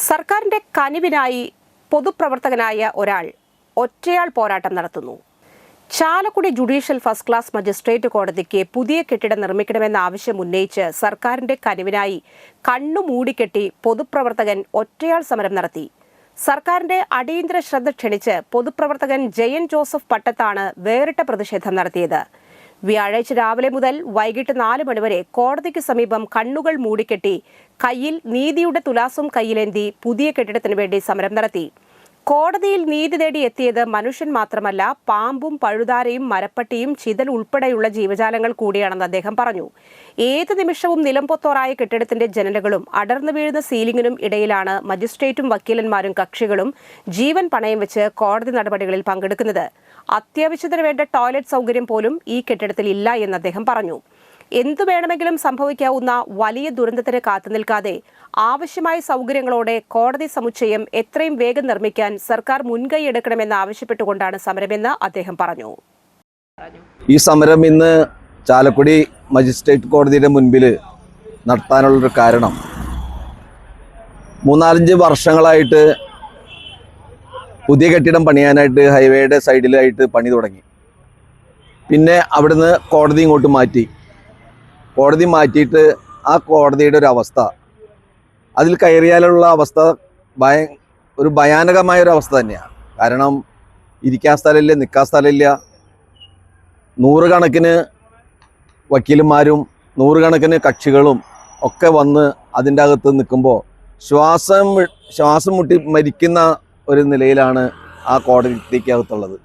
സർക്കാരിന്റെ കനിവിനായി പൊതുപ്രവർത്തകനായ ഒരാൾ ഒറ്റയാൾ പോരാട്ടം നടത്തുന്നു. Chalakudy judicial first class magistrate കോടതിക്ക് പുതിയ കെട്ടിടം നിർമ്മിക്കണമെന്ന ആവശ്യം ഉന്നയിച്ച് സർക്കാരിന്റെ കനിവിനായി കണ്ണുമൂടിക്കെട്ടി പൊതുപ്രവർത്തകൻ ഒറ്റയാൾ സമരം നടത്തി. സർക്കാരിന്റെ അടിയന്തര ശ്രദ്ധ ക്ഷണിച്ച് പൊതുപ്രവർത്തകൻ ജയൻ ജോസഫ് പട്ടത്താണ് വേറിട്ട പ്രതിഷേധം നടത്തിയത്. വ്യാഴാഴ്ച രാവിലെ മുതൽ വൈകിട്ട് 4 മണിവരെ കോടതിക്ക് സമീപം കണ്ണുകൾ മൂടിക്കെട്ടി കയ്യിൽ നീതിയുടെ തുലാസും കയ്യിലേന്തി പുതിയ കെട്ടിടത്തിനു വേണ്ടി സമരം നടത്തി. കോടതിയിൽ നീതി തേടി എത്തിയത് മനുഷ്യൻ മാത്രമല്ല, പാമ്പും പഴുതാരയും മരപ്പട്ടിയും ചിതൽ ഉൾപ്പെടെയുള്ള ജീവജാലങ്ങൾ കൂടിയാണെന്ന് അദ്ദേഹം പറഞ്ഞു. ഏത് നിമിഷവും നിലംപൊത്തോറായ കെട്ടിടത്തിന്റെ ജനലുകളും അടർന്നു വീഴുന്ന സീലിംഗിനും ഇടയിലാണ് മജിസ്ട്രേറ്റും വക്കീലന്മാരും കക്ഷികളും ജീവൻ പണയം വെച്ച് കോടതി നടപടികളിൽ പങ്കെടുക്കുന്നത്. അത്യാവശ്യത്തിന് വേണ്ട ടോയ്ലറ്റ് സൗകര്യം പോലും ഈ കെട്ടിടത്തിൽ ഇല്ല എന്ന് അദ്ദേഹം പറഞ്ഞു. എന്തു വേണമെങ്കിലും സംഭവിക്കാവുന്ന വലിയ ദുരന്തത്തിന് കാത്തുനിൽക്കാതെ ആവശ്യമായ സൗകര്യങ്ങളോടെ കോടതി സമുച്ചയം എത്രയും വേഗം നിർമ്മിക്കാൻ സർക്കാർ മുൻകൈയെടുക്കണമെന്ന് ആവശ്യപ്പെട്ടുകൊണ്ടാണ് സമരമെന്ന് അദ്ദേഹം പറഞ്ഞു. ഈ സമരം ഇന്ന് ചാലക്കുടി മജിസ്ട്രേറ്റ് കോടതിയുടെ മുൻപിൽ നടത്താനുള്ളൊരു കാരണം, 3-4 വർഷങ്ങളായിട്ട് പുതിയ കെട്ടിടം പണിയാനായിട്ട് ഹൈവേയുടെ സൈഡിലായിട്ട് പണി തുടങ്ങി. പിന്നെ അവിടുന്ന് കോടതി ഇങ്ങോട്ട് മാറ്റി. കോടതി മാറ്റിയിട്ട് ആ കോടതിയുടെ ഒരു അവസ്ഥ, അതിൽ കയറിയാലുള്ള അവസ്ഥ ഒരു ഭയാനകമായൊരു അവസ്ഥ തന്നെയാണ്. കാരണം ഇരിക്കാൻ സ്ഥലമില്ല, നിൽക്കാൻ സ്ഥലമില്ല. 100 കണക്കിന് വക്കീലന്മാരും 100 കണക്കിന് കക്ഷികളും ഒക്കെ വന്ന് അതിൻ്റെ അകത്ത് നിൽക്കുമ്പോൾ ശ്വാസം മുട്ടി മരിക്കുന്ന ഒരു നിലയിലാണ് ആ കോടതിക്കകത്തുള്ളത്.